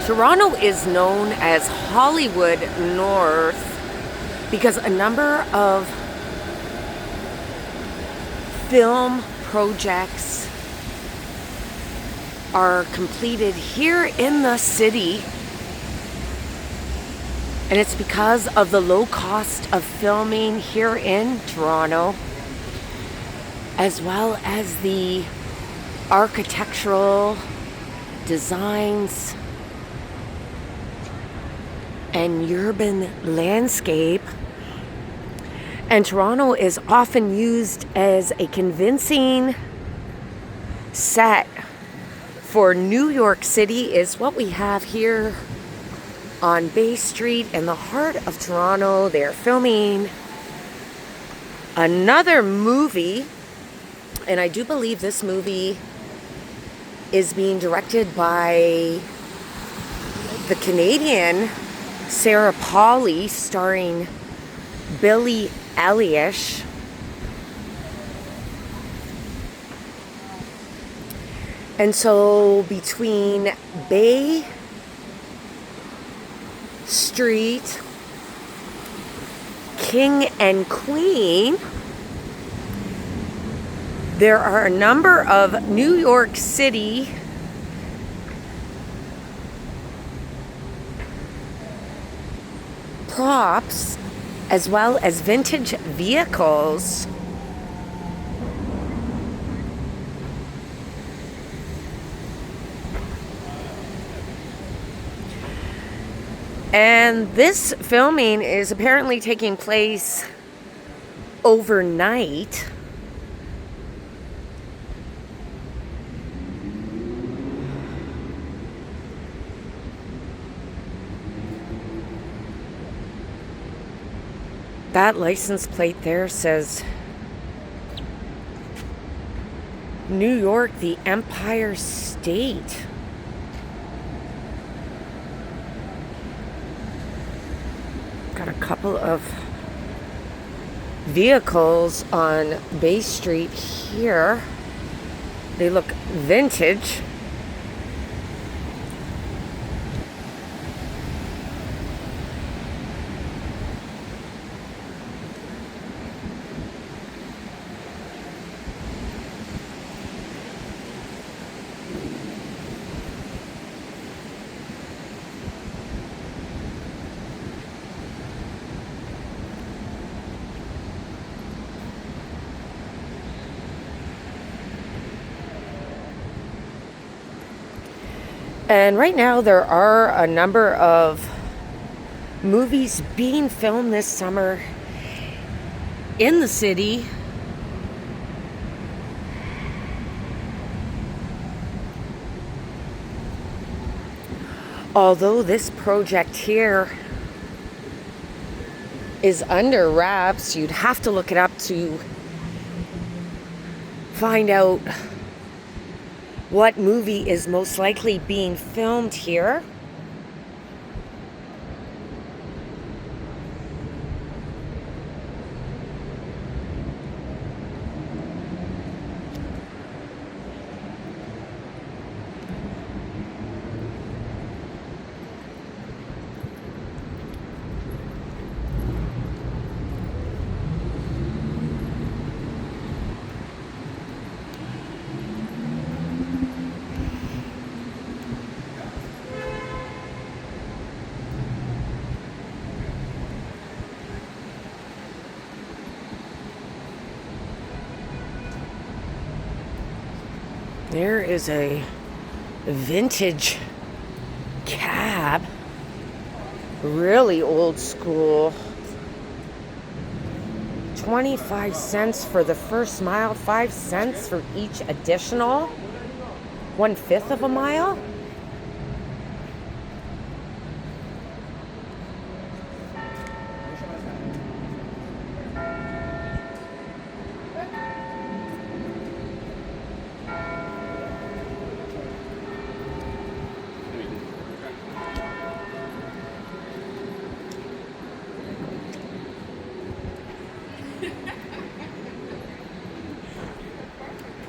Toronto is known as Hollywood North because a number of film projects are completed here in the city, and it's because of the low cost of filming here in Toronto, as well as the architectural designs and urban landscape. And Toronto is often used as a convincing set for New York City, is what we have here on Bay Street in the heart of Toronto. They're filming another movie, and I do believe this movie is being directed by the Canadian Sarah Polley, starring Billy Eilish. And so between Bay Street, King and Queen, there are a number of New York City props as well as vintage vehicles. And this filming is apparently taking place overnight. That license plate there says New York, the Empire State. Got a couple of vehicles on Bay Street here. They look vintage. And right now there are a number of movies being filmed this summer in the city. Although this project here is under wraps, you'd have to look it up to find out what movie is most likely being filmed here. There is a vintage cab, really old school. 25 cents for the first mile, 5 cents for each additional 1/5 of a mile.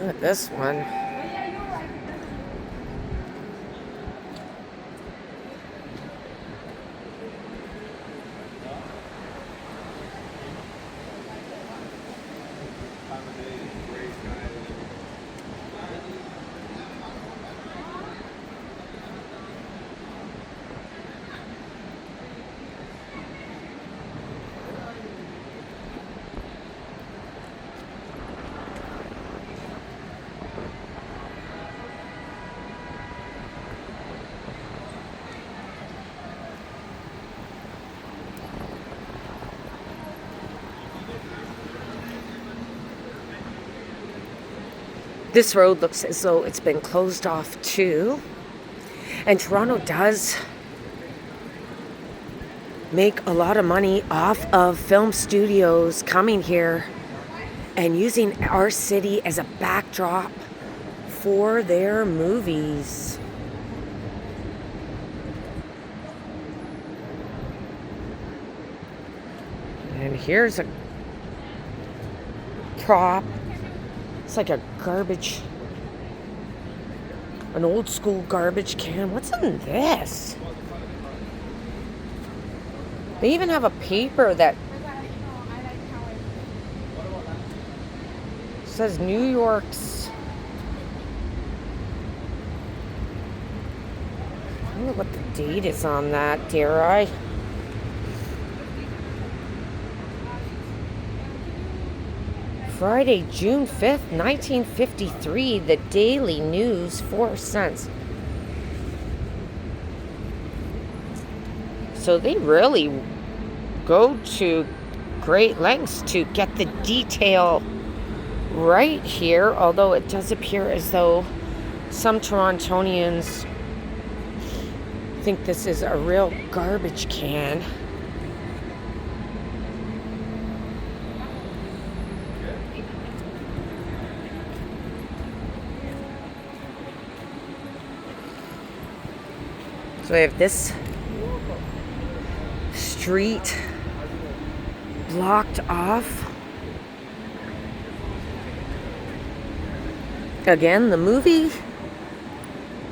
Look at this one. This road looks as though it's been closed off too. And Toronto does make a lot of money off of film studios coming here and using our city as a backdrop for their movies. And here's a prop. It's like a garbage, an old school garbage can. What's in this? They even have a paper that says New York's. I don't know what the date is on that, dare I? Friday, June 5th, 1953, the Daily News, 4 cents. So they really go to great lengths to get the detail right here, although it does appear as though some Torontonians think this is a real garbage can. So I have this street blocked off. Again, the movie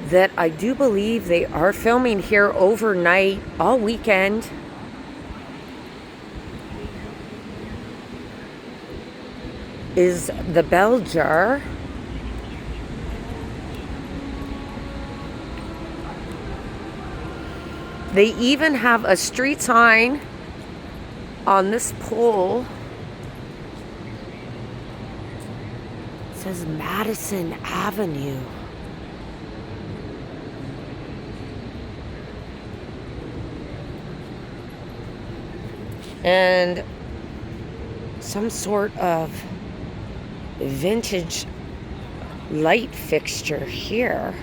that I do believe they are filming here overnight, all weekend, is The Bell Jar. They even have a street sign on this pole. It says Madison Avenue. And some sort of vintage light fixture here.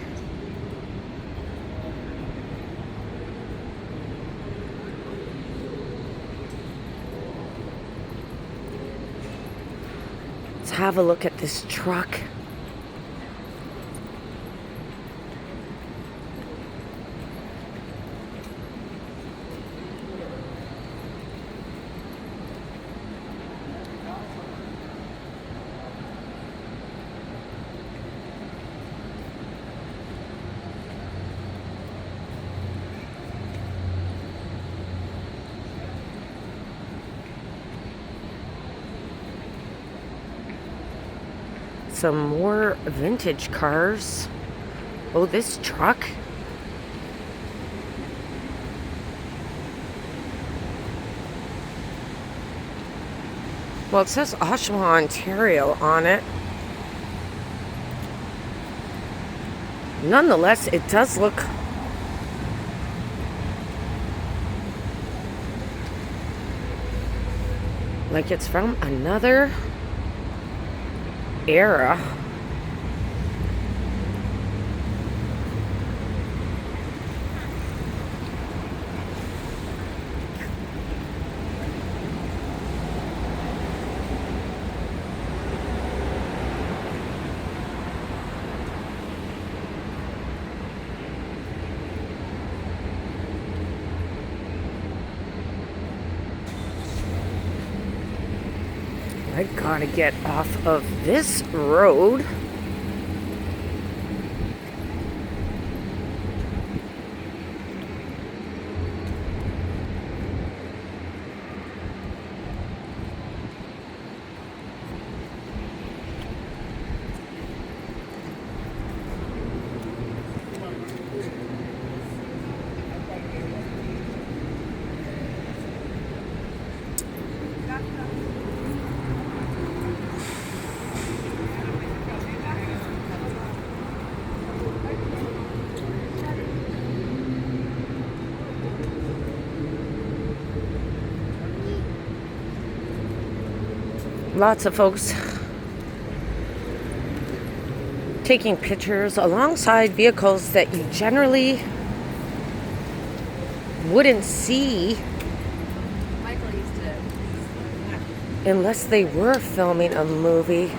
Let's have a look at this truck. Some more vintage cars. Oh, this truck. Well, it says Oshawa, Ontario on it. Nonetheless, it does look like it's from another era. I gotta get off of this road. Lots of folks taking pictures alongside vehicles that you generally wouldn't see unless they were filming a movie.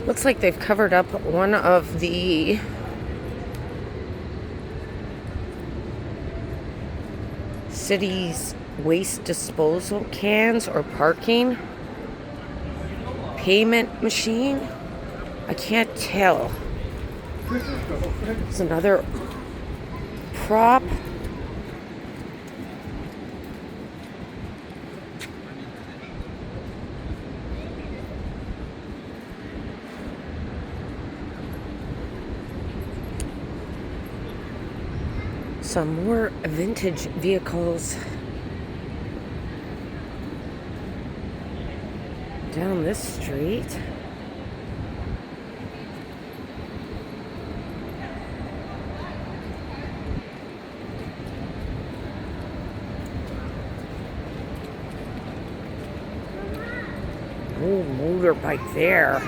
Looks like they've covered up one of the city's waste disposal cans or parking payment machine. I can't tell. It's another prop. Some more vintage vehicles down this street. Oh, motorbike there.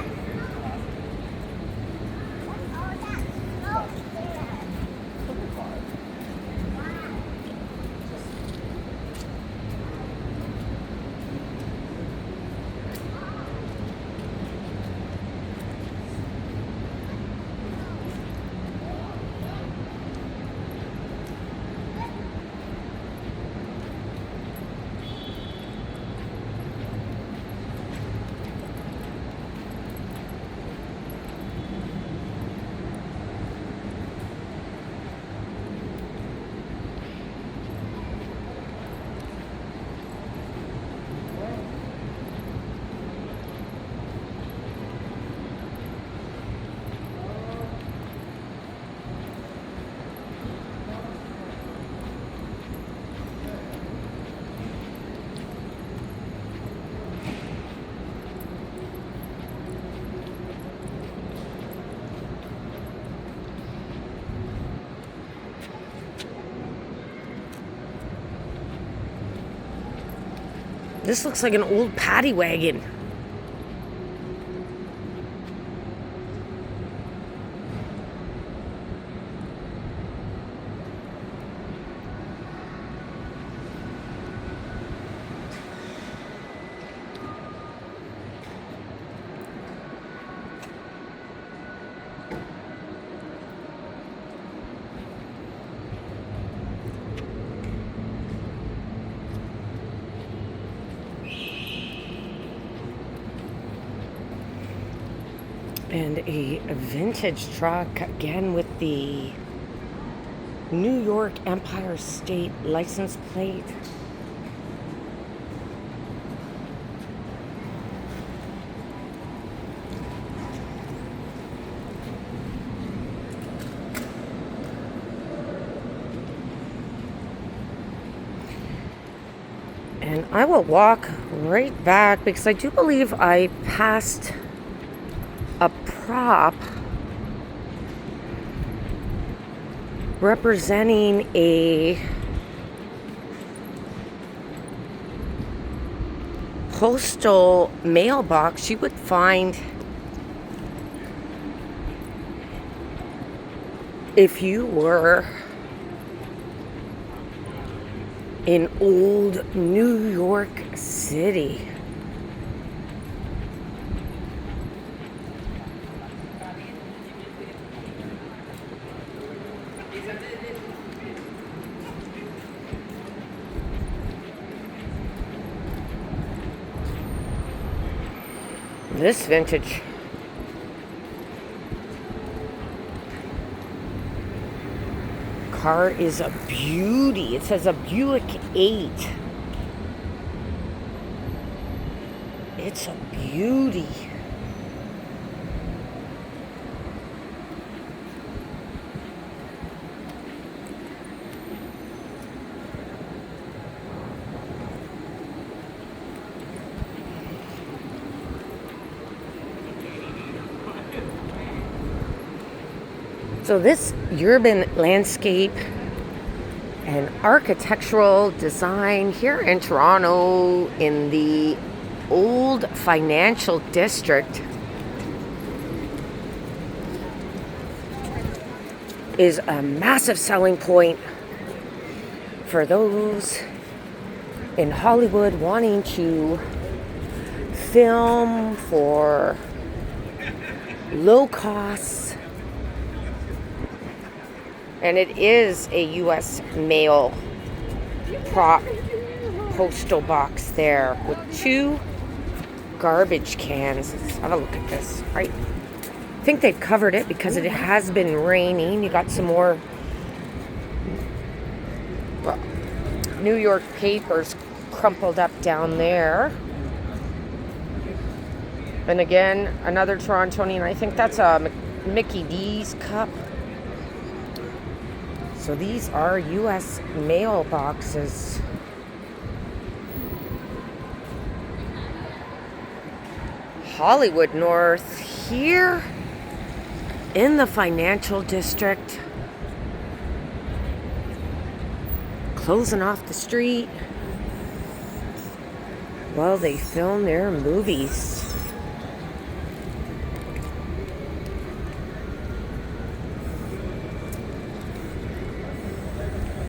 This looks like an old paddy wagon. And a vintage truck, again with the New York Empire State license plate. And I will walk right back because I do believe I passed a prop representing a postal mailbox you would find if you were in old New York City. This vintage car is a beauty. It says a Buick 8. It's a beauty. So this urban landscape and architectural design here in Toronto in the old financial district is a massive selling point for those in Hollywood wanting to film for low costs. And it is a U.S. mail postal box there with 2 garbage cans. Let's have a look at this. I think they've covered it because it has been raining. You got some more New York papers crumpled up down there. And again, another Torontonian. I think that's a Mickey D's cup. So these are U.S. mail boxes. Hollywood North here in the financial district. Closing off the street while they film their movies.